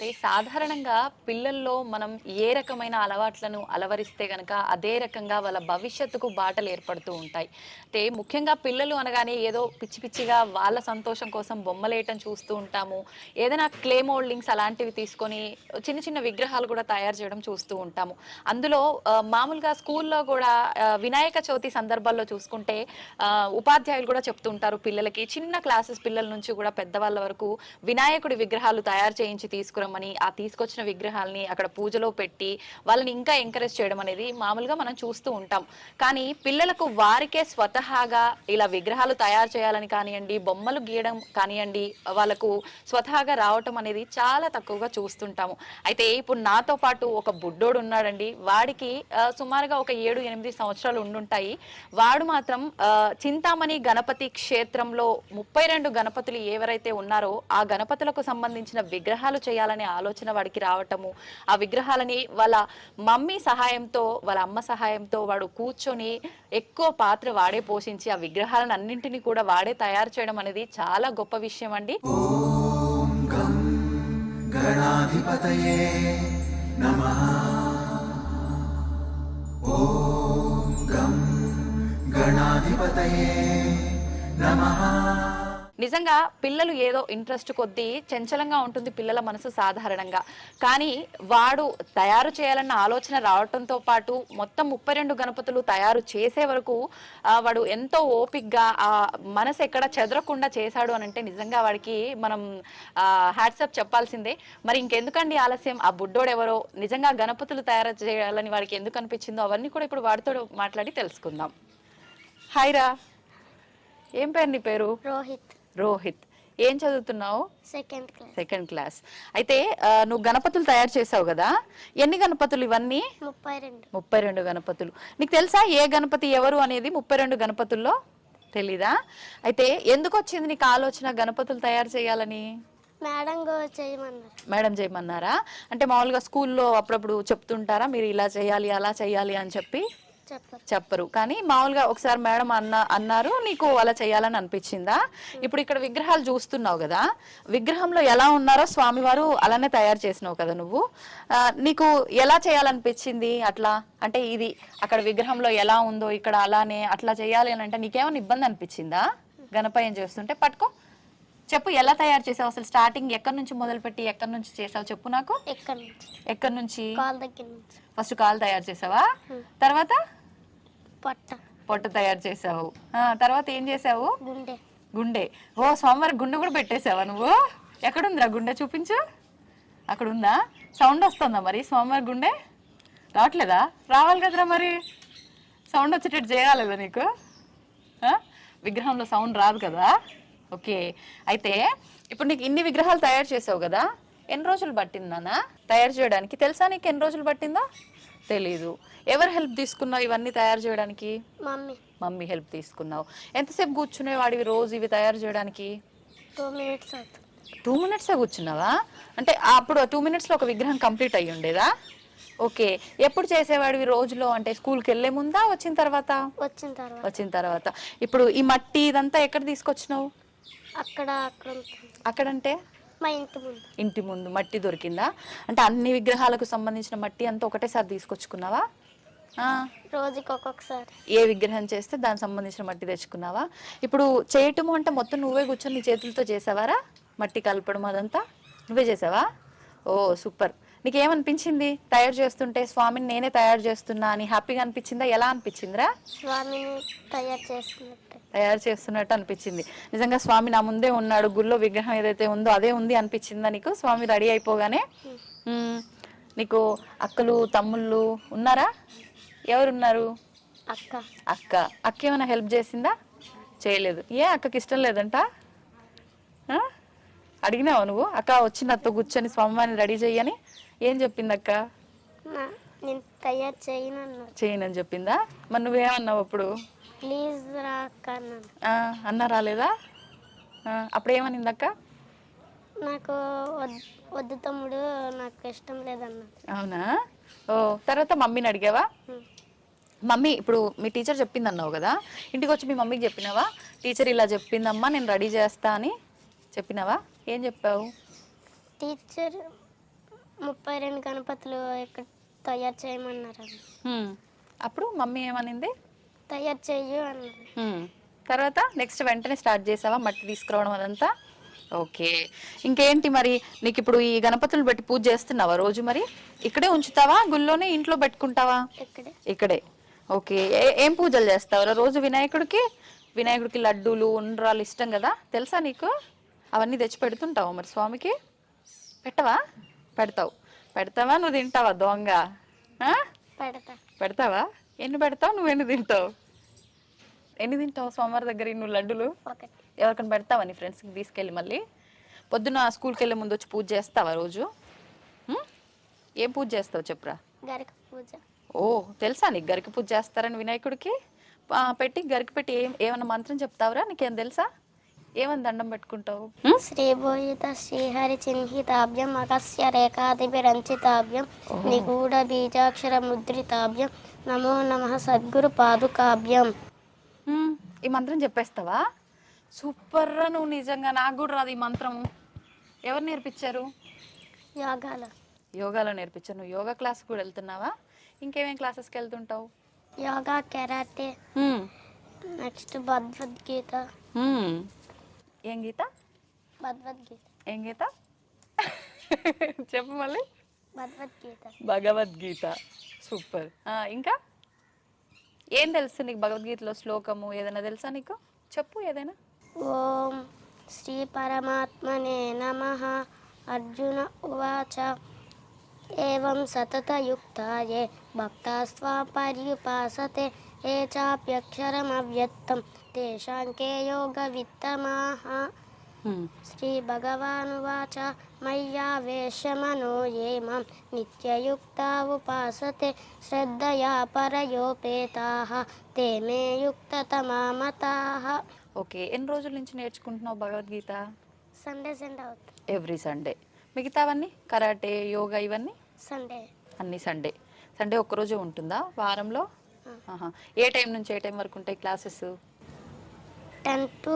అయితే సాధారణంగా పిల్లల్లో మనం ఏ రకమైన అలవాట్లను అలవరిస్తే గనక అదే రకంగా వాళ్ళ భవిష్యత్తుకు బాటలు ఏర్పడుతూ ఉంటాయి. అంటే ముఖ్యంగా పిల్లలు అనగానే ఏదో పిచ్చి పిచ్చిగా వాళ్ళ సంతోషం కోసం బొమ్మలేయటం చూస్తూ ఉంటాము. ఏదైనా క్లే మోల్డింగ్స్ అలాంటివి తీసుకొని చిన్న చిన్న విగ్రహాలు కూడా తయారు చేయడం చూస్తూ ఉంటాము. అందులో మామూలుగా స్కూల్లో కూడా వినాయక చవితి సందర్భాల్లో చూసుకుంటే ఉపాధ్యాయులు కూడా చెప్తూ ఉంటారు పిల్లలకి చిన్న క్లాసెస్ పిల్లల నుంచి కూడా పెద్దవాళ్ళ వరకు వినాయకుడి విగ్రహాలు తయారు చేయించి తీసుకురమ్మని ఆ తీసుకొచ్చిన విగ్రహాలని అక్కడ పూజలో పెట్టి వాళ్ళని ఇంకా ఎంకరేజ్ చేయడం అనేది మామూలుగా మనం చూస్తూ ఉంటాం. కానీ పిల్లలకు వారికే స్వతహాగా ఇలా విగ్రహాలు తయారు చేయాలని కానివ్వండి, బొమ్మలు గీయడం కానివ్వండి, వాళ్ళకు స్వతహాగా రావటం అనేది చాలా తక్కువగా చూస్తుంటాము. అయితే ఇప్పుడు నాతో పాటు ఒక బుడ్డోడు ఉన్నాడండి. వాడికి సుమారుగా ఒక 7-8 సంవత్సరాలు ఉండుంటాయి. వాడు మాత్రం చింతామణి గణపతి క్షేత్రంలో 32 గణపతులు ఎవరైతే ఉన్నారో ఆ గణపతులకు సంబంధించిన విగ్రహాలు చేయాలనే ఆలోచన వాడికి రావటము, ఆ విగ్రహాలని వాళ్ళ మమ్మీ సహాయంతో వాళ్ళ అమ్మ సహాయంతో వాడు కూర్చొని ఎక్కువ పాత్ర వాడే పోషించి ఆ విగ్రహాలను అన్నింటినీ కూడా వాడే తయారు చేయడం అనేది చాలా గొప్ప విషయం అండి. ఓం గం గణాధిపతయే నమః. ఓం గం గణాధిపతయే నమః. నిజంగా పిల్లలు ఏదో ఇంట్రెస్ట్ కొద్దీ చంచలంగా ఉంటుంది పిల్లల మనసు సాధారణంగా. కానీ వాడు తయారు చేయాలన్న ఆలోచన రావటంతో పాటు మొత్తం 32 గణపతులు తయారు చేసే వరకు వాడు ఎంతో ఓపిక్గా ఆ మనసు ఎక్కడ చెదరకుండా చేశాడు అని అంటే నిజంగా వాడికి మనం హ్యాట్సప్ చెప్పాల్సిందే. మరి ఇంకెందుకండి ఆలస్యం, ఆ బుడ్డోడు ఎవరో, నిజంగా గణపతులు తయారు చేయాలని వాడికి ఎందుకు అనిపించిందో అవన్నీ కూడా ఇప్పుడు వాడితో మాట్లాడి తెలుసుకుందాం. హాయ్ రా, ఏం పేరు నీ పేరు? రోహిత్. ఏం చదువుతున్నావు? Second class. అయితే నువ్వు గణపతులు తయారు చేసావు కదా, ఎన్ని గణపతులు ఇవన్నీ? 32 గణపతులు. నీకు తెలుసా ఏ గణపతి ఎవరు అనేది 32 గణపతుల్లో? తెలీదా? అయితే ఎందుకు వచ్చింది నీకు ఆలోచన గణపతులు తయారు చేయాలని? మేడం చేయమన్నారా? అంటే మామూలుగా స్కూల్లో అప్పుడప్పుడు చెప్తుంటారా మీరు ఇలా చేయాలి అలా చేయాలి అని చెప్పి? చెప్పరు. కానీ మామూలుగా ఒకసారి మేడం అన్నారు, నీకు అలా చేయాలని అనిపించిందా? ఇప్పుడు ఇక్కడ విగ్రహాలు చూస్తున్నావు కదా, విగ్రహంలో ఎలా ఉన్నారో స్వామివారు అలానే తయారు చేసినావు కదా నువ్వు. నీకు ఎలా చేయాలనిపించింది అట్లా? అంటే ఇది అక్కడ విగ్రహంలో ఎలా ఉందో ఇక్కడ అలానే అట్లా చేయాలి అని అంటే నీకేమైనా ఇబ్బంది అనిపించిందా గణపయ్యం చేస్తుంటే? పట్టుకో, చెప్పు ఎలా తయారు చేసావు అసలు? స్టార్టింగ్ ఎక్కడి నుంచి మొదలుపెట్టి ఎక్కడి నుంచి చేసావు చెప్పు నాకు. ఎక్కడి నుంచి? ఫస్ట్ కాలు తయారు చేసావా? తర్వాత పొట్ట తయారు చేసావు. తర్వాత ఏం చేసావు? గుండె. ఓ స్వామివారి గుండె కూడా పెట్టేసావా నువ్వు? ఎక్కడుందిరా గుండె? చూపించు. అక్కడ ఉందా? సౌండ్ వస్తుందా మరి? స్వామివారి గుండె రావట్లేదా? రావాలి కదరా మరి, సౌండ్ వచ్చేటట్టు చేయాలి కదా నీకు. విగ్రహంలో సౌండ్ రాదు కదా. ఓకే. అయితే ఇప్పుడు నీకు ఇన్ని విగ్రహాలు తయారు చేసావు కదా, ఎన్ని రోజులు పట్టిందా తయారు చేయడానికి? తెలుసా నీకు ఎన్ని రోజులు పట్టిందో? తెలీదు. ఎవరు హెల్ప్ తీసుకున్నావు ఇవన్నీ తయారు చేయడానికి? మమ్మీ హెల్ప్ తీసుకున్నావు. ఎంతసేపు కూర్చునే వాడివి రోజు ఇవి తయారు చేయడానికి? 2 minutes కూర్చున్నావా? అంటే అప్పుడు 2 minutes లో ఒక విగ్రహం కంప్లీట్ అయ్యి ఉండేదా? ఓకే. ఎప్పుడు చేసేవాడివి రోజులో? అంటే స్కూల్కి వెళ్లే ముందా వచ్చిన తర్వాత? వచ్చిన తర్వాత. ఇప్పుడు ఈ మట్టి ఇదంతా ఎక్కడ తీసుకొచ్చినావు? అక్కడంటే ఇంటి ముందు మట్టి దొరికిందా? అంటే అన్ని విగ్రహాలకు సంబంధించిన మట్టి అంతా ఒకటేసారి తీసుకొచ్చుకున్నావా? రోజుకి ఒక్కొక్కసారి. ఏ విగ్రహం చేస్తే దానికి సంబంధించిన మట్టి తెచ్చుకున్నావా? ఇప్పుడు చేయటము అంటే మొత్తం నువ్వే కూర్చొని నీ చేతులతో చేసావారా? మట్టి కలపడం అదంతా నువ్వే చేసావా? ఓ సూపర్. నీకేమనిపించింది తయారు చేస్తుంటే? స్వామిని నేనే తయారు చేస్తున్నా అని హ్యాపీగా అనిపించిందా? ఎలా అనిపించిందిరా? స్వామిని తయారు చేస్తున్నట్టు అనిపించింది. నిజంగా స్వామి నా ముందే ఉన్నాడు, గుళ్ళో విగ్రహం ఏదైతే ఉందో అదే ఉంది అనిపించిందా నీకు? స్వామి రెడీ అయిపోగానే. నీకు అక్కలు తమ్ముళ్ళు ఉన్నారా? ఎవరున్నారు? అక్క ఏమైనా హెల్ప్ చేసిందా? చేయలేదు. ఏ అక్కకి ఇష్టం లేదంట? అడిగినావా నువ్వు? అక్క వచ్చి నాతో కూర్చొని స్వామివారిని రెడీ చెయ్యని ఏం చెప్పింది అక్క? చేయనని చెప్పిందా? మరి నువ్వేమన్నావు అప్పుడు? అన్న రాలేదా? అప్పుడు ఏమనింది అక్క? నాకు వద్దు తమ్ముడు, నాకు ఇష్టం లేదన్నా. అవునా? ఓ తర్వాత మమ్మీని అడిగావా? మమ్మీ ఇప్పుడు మీ టీచర్ చెప్పింది అన్నావు కదా, ఇంటికి వచ్చి మీ మమ్మీకి చెప్పినావా? టీచర్ ఇలా చెప్పిందమ్మా నేను రెడీ చేస్తా అని చెప్పినావా? ఏం చెప్పావు? టీచర్ 32 గణపతులు ఇక్కడ తయారు చేయమన్నారు. అప్పుడు మమ్మీ ఏమనింది? తయారు చెయ్యు అన్నారు. తర్వాత నెక్స్ట్ వెంటనే స్టార్ట్ చేసావా మట్టి తీసుకురావడం అదంతా? ఓకే. ఇంకేంటి మరి నీకు ఇప్పుడు ఈ గణపతులు పెట్టి పూజ చేస్తున్నావా రోజు? మరి ఇక్కడే ఉంచుతావా, గుళ్ళోనే ఇంట్లో పెట్టుకుంటావా? ఇక్కడే. ఓకే. ఏం పూజలు చేస్తావా రోజు వినాయకుడికి? వినాయకుడికి లడ్డూలు ఉండ్రాలు ఇష్టం కదా, తెలుసా నీకు? అవన్నీ తెచ్చి పెడుతుంటావా మరి స్వామికి? పెట్టవా? పెడతావా? నువ్వు తింటావా దొంగ? పెడతావా? ఎన్ని పెడతావు? నువ్వు ఎన్ని తింటావు స్వామివారి దగ్గర నువ్వు లడ్డులు? ఎవరికైనా పెడతావా నీ ఫ్రెండ్స్కి తీసుకెళ్ళి? మళ్ళీ పొద్దున స్కూల్కి వెళ్ళే ముందు వచ్చి పూజ చేస్తావా రోజు? ఏం పూజ చేస్తావు చెప్పురా? గరిక పూజ. ఓ, తెలుసా నీకు గరిక పూజ చేస్తారని వినాయకుడికి పెట్టి? గరిక పెట్టి ఏమన్నా మంత్రం చెప్తావురా? నీకేం తెలుసా? ఏమని దండం పెట్టుకుంటావు? శ్రీభూయిత శ్రీహరి చిహ్నితాభ్యం అగస్య రేఖాదిభిరంచితాభ్యం నిగూఢ బీజాక్షర ముద్రితాభ్యం నమో నమః సద్గురు పాదుకాభ్యం. ఈ మంత్రం చెప్పేస్తావా? సూపర్ రా నువ్వు, నిజంగా. నాకు కూడా రాదు ఈ మంత్రం. ఎవరు నేర్పించారు? యోగాలో నేర్పించారు. నువ్వు యోగా క్లాస్ కూడా వెళ్తున్నావా? ఇంకేమేం క్లాసెస్కి వెళ్తుంటావు? యోగా, కెరాటే, నెక్స్ట్ భగవద్గీత. ఏం గీత? భగవద్గీత. ఏం గీత? చెప్పు మళ్ళీ. భగవద్గీత. సూపర్. ఇంకా ఏం తెలుసు నీకు భగవద్గీతలో? శ్లోకము ఏదైనా తెలుసా నీకు? చెప్పు ఏదైనా. ఓం శ్రీ పరమాత్మనే నమః. అర్జున ఉవాచ ఏవం సతతయుక్తాయే భక్తాస్త్వాం పర్యుపాసతే ఏ చాప్యక్షరమవ్యక్తం తేషాంకే యోగవిత్తమాః. శ్రీ భగవానువాచ మయ్యావేశమనో ఏ మాం నిత్యయుక్తా ఉపాసతే శ్రద్ధయా పరయోపేతాః తే మే యుక్తతమా మతాః. ఓకే. ఎన్ని రోజుల నుంచి నేర్చుకుంటున్నావు భగవద్గీత? సండే అవుతుంది. Every Sunday. మిగతావన్నీ కరాటే, యోగా ఇవన్నీ సండే. అన్ని సండే ఒక్కరోజే ఉంటుందా వారంలో? ఏ టైం నుంచి ఏ టైం వరకు ఉంటాయి క్లాసెస్? 10 to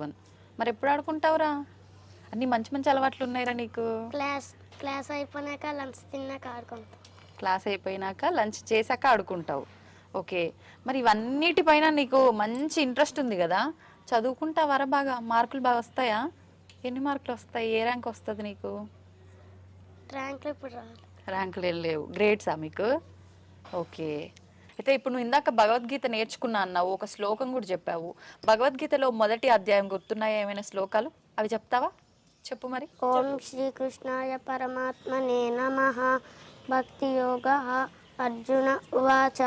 1. మరి ఎప్పుడు ఆడుకుంటావురా? అన్ని మంచి మంచి అలవాట్లు ఉన్నాయిరా నీకు. క్లాస్ అయిపోయినాక లంచ్ తిన్నాక ఆడుకుంటాం. క్లాస్ అయిపోయినాక లంచ్ చేశాక ఆడుకుంటావు. ఓకే. మరి ఇవన్నిటిపైన నీకు మంచి ఇంట్రెస్ట్ ఉంది కదా, చదువుకుంటావారా బాగా? మార్కులు బాగా వస్తాయా? ఎన్ని మార్కులు వస్తాయి? ఏ ర్యాంక్ వస్తుంది నీకు? ర్యాంకులు ఇప్పుడు రావాలి. ర్యాంకులు ఏం లేవు. గ్రేడ్సా మీకు? ఓకే. అయితే ఇప్పుడు నువ్వు ఇందాక భగవద్గీత నేర్చుకున్నా అన్నావు, ఒక శ్లోకం కూడా చెప్పావు. భగవద్గీతలో మొదటి అధ్యాయం గుర్తున్నాయా ఏమైనా శ్లోకాలు? అవి చెప్తావా? చెప్పు మరి. ఓం శ్రీకృష్ణాయ పరమాత్మనే నమః. భక్తి యోగః. అర్జున ఉవాచ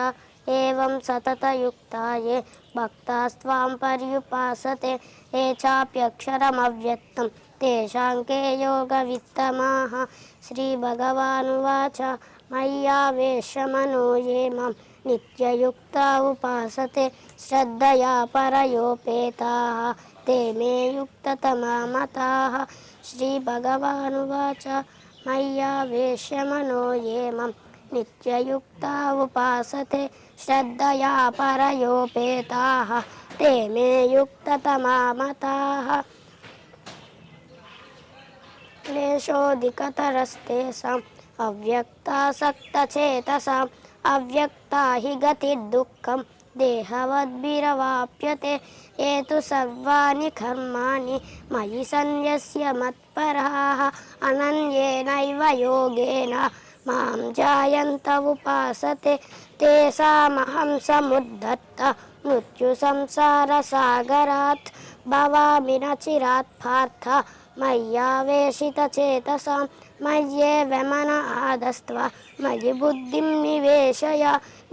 ఏవం సతతయుక్తాయే భక్తాస్త్వాం పర్యుపాసతే ఏ చాప్యక్షరమవ్యక్తం తేషాంకే యోగవిత్తమాః. శ్రీ భగవానువాచ మయ్యావేశమనో ఏ మాం నిత్యయుక్తా ఉపాసతే శ్రద్ధయా పరయోపేతాః తే మే యుక్తతమా మతాః. శ్రీ భగవానువాచ మయ్యావేశమనో ఏ మాం నిత్యయుక్తా ఉపాసతే శ్రద్ధయా పరయోపేతాః తే మే యుక్తతమా మతాః. క్లేశోధికతరస్తేషాం అవ్యక్తాసక్తచేతసాం అవ్యక్తా హి గతిర్దుఃఖం దేహవద్భిరవాప్యతే ఏ తు సర్వాణి కర్మాణి మయి సన్యస్య మత్పరాః అనన్యేనైవ యోగేన మాం జాయంత ఉపాసతే తేషామహం సముద్ధర్త మృత్యు సంసార సాగరాత్ భవామి న చిరాత్ పార్థ మయ్యావేశిత చేతసాం మయ్యేవ మన ఆదస్త్వ మయి బుద్ధిం నివేశయ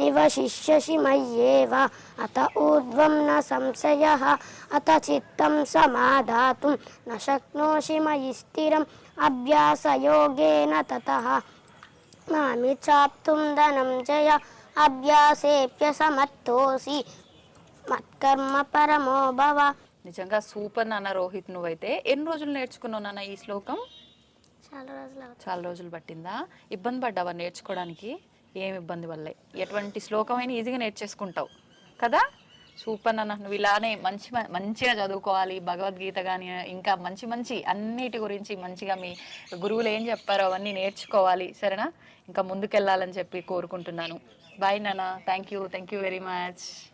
నివశిష్యసి మయ్యేవ అత ఊర్ధ్వం న సంశయః అత చిత్తం సమాధాతుం న శక్నోషి మయి స్థిరం అభ్యాసయోగేన తతః మామి చాప్తుం ధనంజయ అభ్యాసేప్యసమర్థోసి మత్కర్మ పరమో భవ. నిజంగా సూపర్ నాన్న రోహిత్. నువ్వైతే ఎన్ని రోజులు నేర్చుకున్నావు నాన్న ఈ శ్లోకం? చాలా రోజులు పట్టిందా? ఇబ్బంది పడ్డావా నేర్చుకోవడానికి? ఏం ఇబ్బంది వల్లే? ఎటువంటి శ్లోకం అయినా ఈజీగా నేర్చేసుకుంటావు కదా? సూపర్ నాన్న, నువ్వు ఇలానే మంచిగా చదువుకోవాలి, భగవద్గీత కానీ ఇంకా మంచి మంచి అన్నిటి గురించి మంచిగా మీ గురువులు ఏం చెప్పారో అవన్నీ నేర్చుకోవాలి, సరేనా? ఇంకా ముందుకెళ్ళాలని చెప్పి కోరుకుంటున్నాను. బాయ్ నాన్న, థ్యాంక్ యూ వెరీ మచ్.